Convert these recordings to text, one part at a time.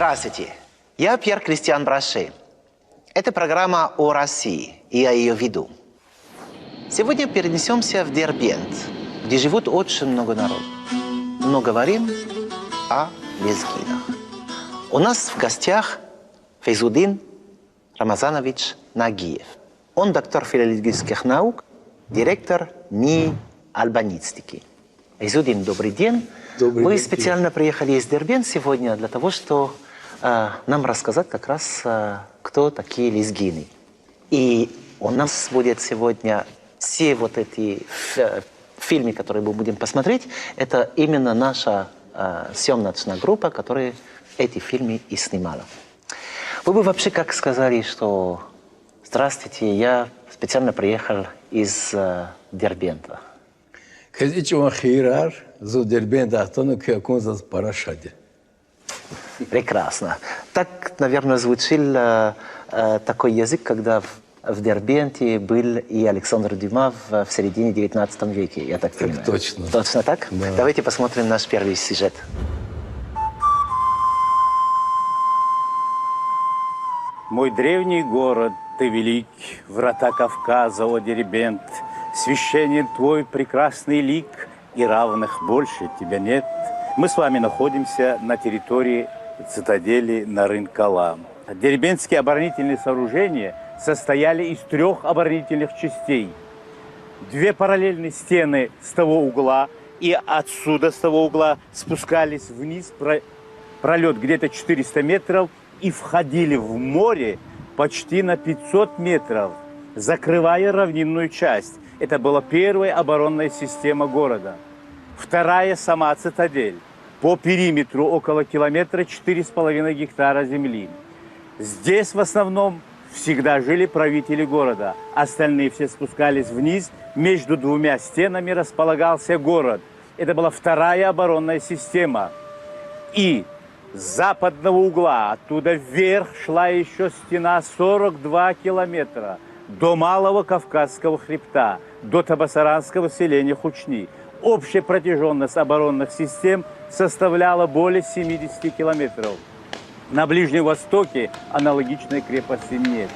Здравствуйте, я Пьер Кристиан Браше. Это программа о России, и я ее веду. Сегодня перенесемся в Дербент, где живут очень много народу. Но говорим о лезгинах. У нас в гостях Фейзудин Рамазанович Нагиев. Он доктор филологических наук, директор НИИ албанистики. Фейзудин, добрый день. Мы специально приехали из Дербент сегодня для того, чтобы нам рассказать как раз, кто такие лезгины. И у нас будет сегодня все вот эти фильмы, которые мы будем посмотреть, это именно наша съемочная группа, которая эти фильмы и снимала. Вы бы вообще как сказали, что «Здравствуйте, я специально приехал из Дербента». Прекрасно. Так, наверное, звучал такой язык, когда в Дербенте был и Александр Дюма в середине 19 веке, я так понимаю. Точно. Точно так? Да. Давайте посмотрим наш первый сюжет. Мой древний город, ты велик, врата Кавказа, о Дербент, священен твой прекрасный лик, и равных больше тебя нет. Мы с вами находимся на территории цитадели Нарын-Кала. Дербентские оборонительные сооружения состояли из 3 оборонительных частей. 2 параллельные стены с того угла, и отсюда, с того угла, спускались вниз, пролет где-то 400 метров, и входили в море почти на 500 метров, закрывая равнинную часть. Это была первая оборонная система города. Вторая – сама цитадель. По периметру около километра 4,5 гектара земли. Здесь в основном всегда жили правители города. Остальные все спускались вниз. Между 2 стенами располагался город. Это была вторая оборонная система. И с западного угла, оттуда вверх, шла еще стена 42 километра до Малого Кавказского хребта, до табасаранского селения Хучни. Общая протяженность оборонных систем составляла более 70 километров. На Ближнем Востоке аналогичной крепости нет.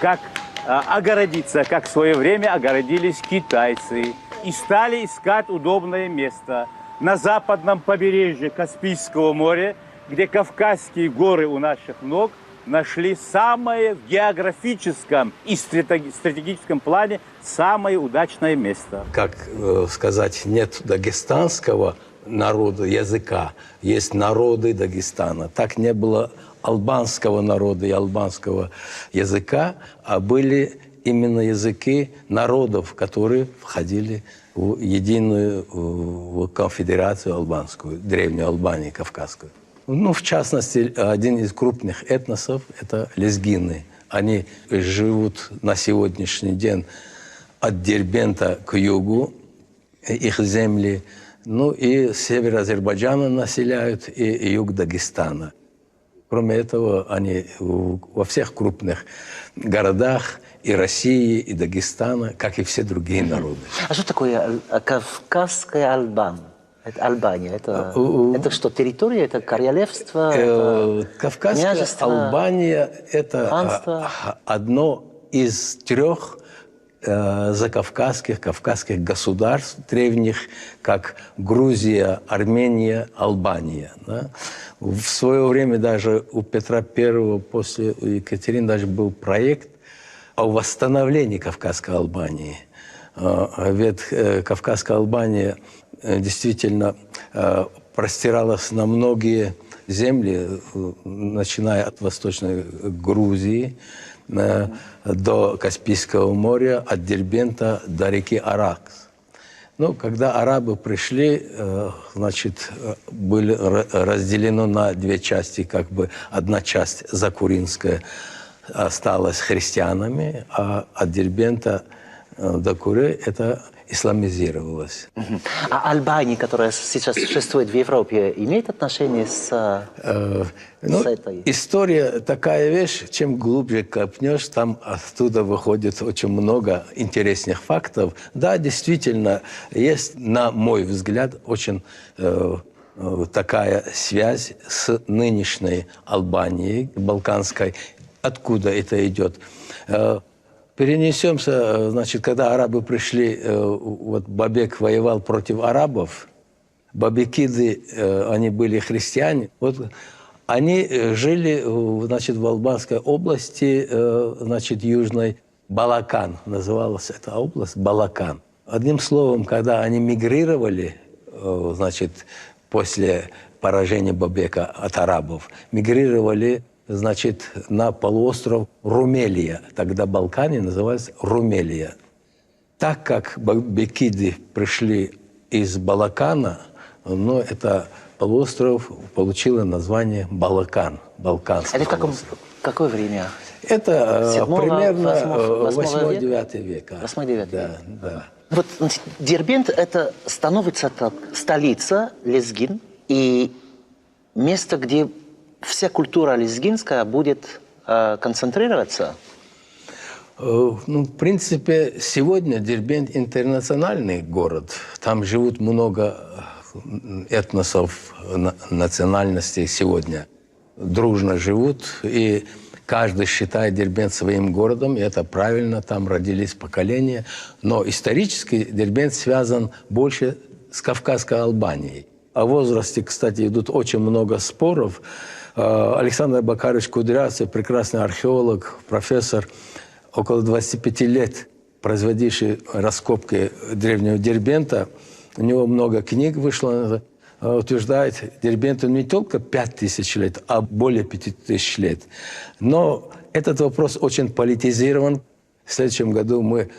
Как огородиться, как в свое время огородились китайцы и стали искать удобное место на западном побережье Каспийского моря, где Кавказские горы у наших ног нашли самое в географическом и стратегическом плане самое удачное место. Как сказать, нет дагестанского народа, языка, есть народы Дагестана. Так не было албанского народа и албанского языка, а были именно языки народов, которые входили в единую в конфедерацию албанскую, древнюю Албанию, кавказскую. Ну, в частности, один из крупных этносов – это лезгины. Они живут на сегодняшний день от Дербента к югу, их земли, ну и север Азербайджана населяют, и юг Дагестана. Кроме этого, они во всех крупных городах и России, и Дагестана, как и все другие народы. А что такое Кавказская Албания? Это что, территория, это королевство? Кавказская княжество, Албания – это ханство? одно из 3 закавказских, кавказских государств древних, как Грузия, Армения, Албания. Да? В свое время даже у Петра I, после Екатерины, даже был проект о восстановлении Кавказской Албании. Ведь Кавказская Албания действительно простиралась на многие земли, начиная от Восточной Грузии до Каспийского моря, от Дербента до реки Аракс. Ну, когда арабы пришли, значит, были разделено на 2 части, как бы одна часть закуринская осталась христианами, а от Дербента до Куры это исламизировалось. А Албания, которая сейчас существует в Европе, имеет отношение с этой? История такая вещь, чем глубже копнешь, там оттуда выходит очень много интересных фактов. Да, действительно, есть, на мой взгляд, очень такая связь с нынешней Албанией, балканской. Откуда это идет? Перенесемся, значит, когда арабы пришли, вот Бабек воевал против арабов, бабекиды, они были христиане, вот они жили, значит, в Албанской области, значит, южной, Балакан, называлась эта область Балакан. Одним словом, когда они мигрировали, значит, после поражения Бабека от арабов, мигрировали, значит, на полуостров Румелия. Тогда Балканы назывались Румелия. Так как бабекиды пришли из Балакана, но это полуостров получил название Балакан. Балканский. Это какое время? Это примерно 8-9 век. 8-9 да, век. да. Вот Дербент это становится так, столица Лезгин и место, где вся культура лезгинская будет концентрироваться. Ну, в принципе, сегодня Дербент интернациональный город. Там живут много этносов, национальностей сегодня. Дружно живут, и каждый считает Дербент своим городом, и это правильно, там родились поколения. Но исторически Дербент связан больше с Кавказской Албанией. О возрасте, кстати, идут очень много споров. Александр Бакарович Кудрявцев, прекрасный археолог, профессор, около 25 лет производивший раскопки древнего Дербента. У него много книг вышло, утверждает, Дербенту не только 5000 лет, а более 5000 лет. Но этот вопрос очень политизирован. В следующем году мы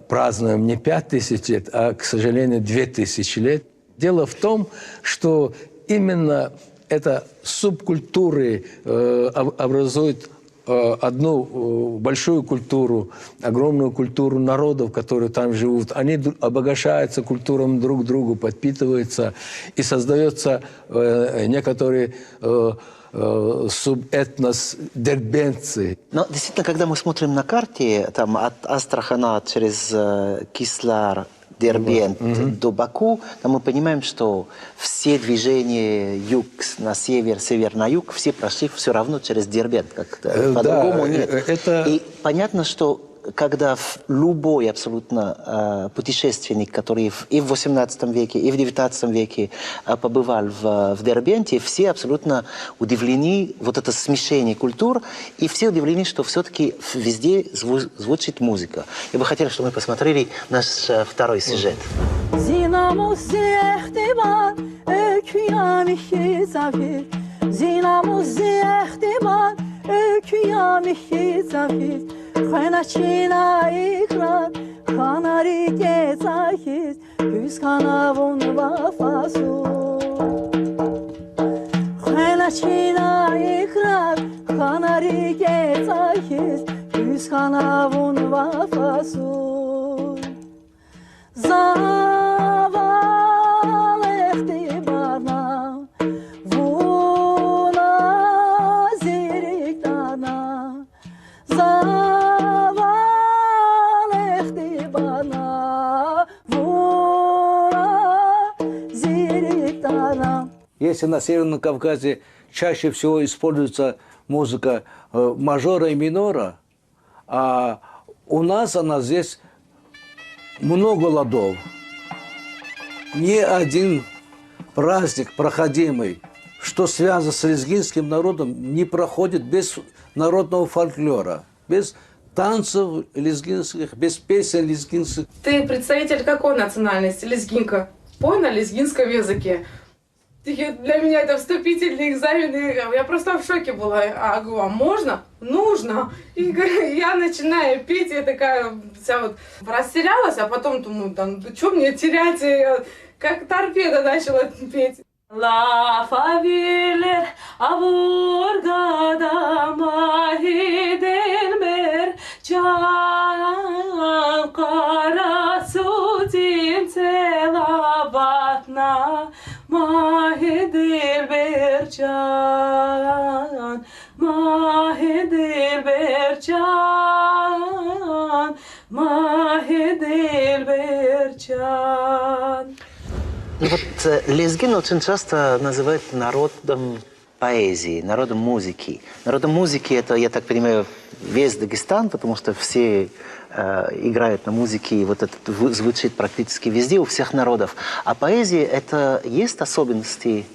празднуем не 5000 лет, а, к сожалению, 2000 лет. Дело в том, что именно это субкультуры образуют одну большую культуру, огромную культуру народов, которые там живут. Они обогащаются культурами друг другу, подпитываются, и создается некоторые субэтнос дербентцы. Но действительно, когда мы смотрим на карте, там от Астрахана через Кислар, Дербент до Баку, там мы понимаем, что все движения юг на север, север на юг, все прошли все равно через Дербент. По-другому нет. И понятно, что когда любой абсолютно путешественник, который и в XVIII веке, и в XIX веке побывал в Дербенте, все абсолютно удивлены вот это смешение культур, и все удивлены, что все-таки везде звучит музыка. Я бы хотел, чтобы мы посмотрели наш второй сюжет. Խենաչինա իքրան, խանարի կեցայքից, հյուս խանավուն վաֆասուն։ Խենաչինա իքրան, խանարի կեցայքից, հյուս խանավուն վաֆասուն։ Զավալ էխտի բարնամ, վունա զիրիկ դարնամ, Если на Северном Кавказе чаще всего используется музыка мажора и минора, а у нас она здесь много ладов. Ни один праздник проходимый, что связано с лезгинским народом, не проходит без народного фольклора, без танцев лезгинских, без песен лезгинских. Ты представитель какой национальности? Лезгинка. Пой на лезгинском языке. Для меня это вступительные экзамены. Я просто в шоке была. А говорю, а можно? Нужно. И я начинаю петь, я такая вся вот растерялась, а потом думаю, да что мне терять? Я как торпеда начала петь. La faviller avurgada mahidel mer can kara sutin selavatna mahidel bercan mahidel bercan mahidel bercan. Ну, Вот лезгин очень часто называют народом поэзии, народом музыки. Народом музыки это, я так понимаю, весь Дагестан, потому что все играют на музыке, и вот это звучит практически везде, у всех народов. А поэзия, это есть особенности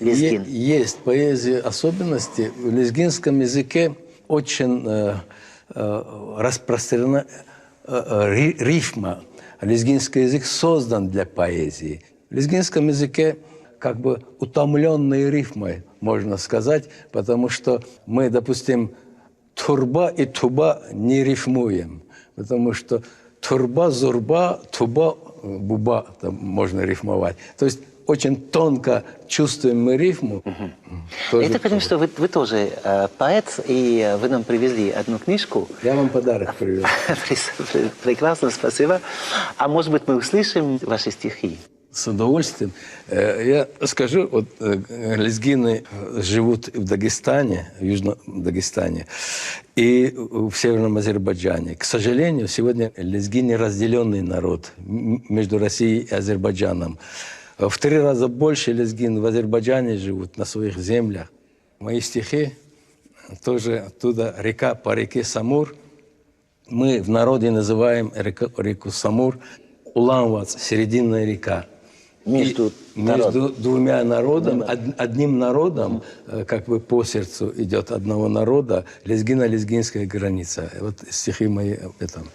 лезгин? Есть поэзия особенности. В лезгинском языке очень распространена рифма. Лезгинский язык создан для поэзии. В лезгинском языке как бы утомленной рифмой, можно сказать, потому что мы, допустим, турба и туба не рифмуем, потому что турба, зурба, туба, буба там можно рифмовать. То есть очень тонко чувствуем мы рифму. Я так понимаю, что вы тоже поэт, и вы нам привезли одну книжку. Я вам подарок привез. Прекрасно, спасибо. А может быть, мы услышим ваши стихи? С удовольствием. Я скажу, вот лезгины живут в Дагестане, в Южном Дагестане и в Северном Азербайджане. К сожалению, сегодня лезгины разделенный народ между Россией и Азербайджаном. В 3 раза больше лезгин в Азербайджане живут на своих землях. Мои стихи тоже оттуда, река по реке Самур. Мы в народе называем реку Самур Улан-Вац, серединная река. Между двумя народами, одним народом, как бы по сердцу идет одного народа, лезгино-лезгинская граница. Вот стихи мои об этом.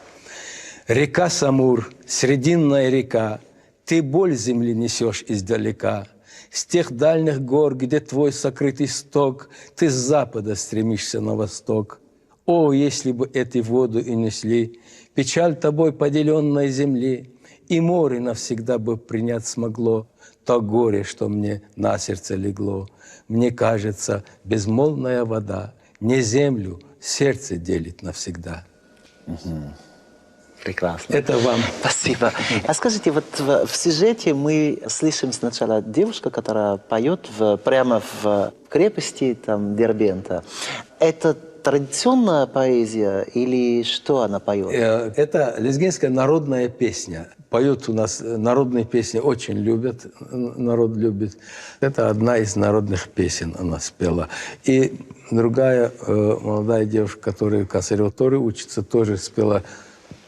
Река Самур, срединная река, ты боль земли несешь издалека. С тех дальних гор, где твой сокрытый сток, ты с запада стремишься на восток. О, если бы эти воду и несли, печаль тобой поделенной земли, и море навсегда бы принять смогло то горе, что мне на сердце легло. Мне кажется, безмолвная вода не землю, сердце делит навсегда. Прекрасно. Это вам. Спасибо. А скажите, вот в сюжете мы слышим сначала девушка, которая поет прямо в крепости там, Дербента. Это традиционная поэзия или что она поет? Это лезгинская народная песня. Поют у нас народные песни, очень любят, народ любит. Это одна из народных песен она спела. И другая молодая девушка, которая в консерватории учится, тоже спела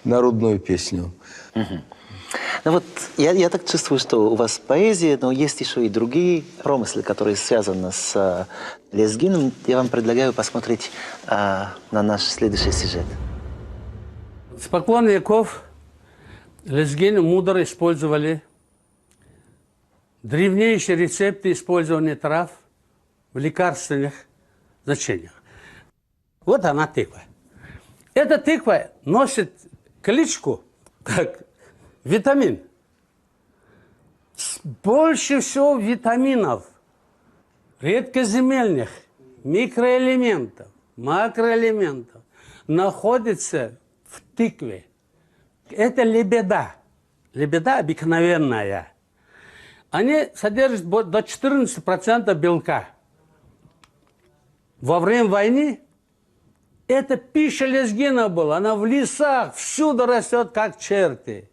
народную песню. Ну вот, я так чувствую, что у вас поэзия, но есть еще и другие промыслы, которые связаны с лезгином. Я вам предлагаю посмотреть на наш следующий сюжет. С поклон веков лезгины мудро использовали древнейшие рецепты использования трав в лекарственных значениях. Вот она тыква. Эта тыква носит кличку как витамин. Больше всего витаминов, редкоземельных, микроэлементов, макроэлементов находится в тыкве. Это лебеда. Лебеда обыкновенная. Они содержат до 14% белка. Во время войны это пища лезгина была. Она в лесах всюду растет, как черти.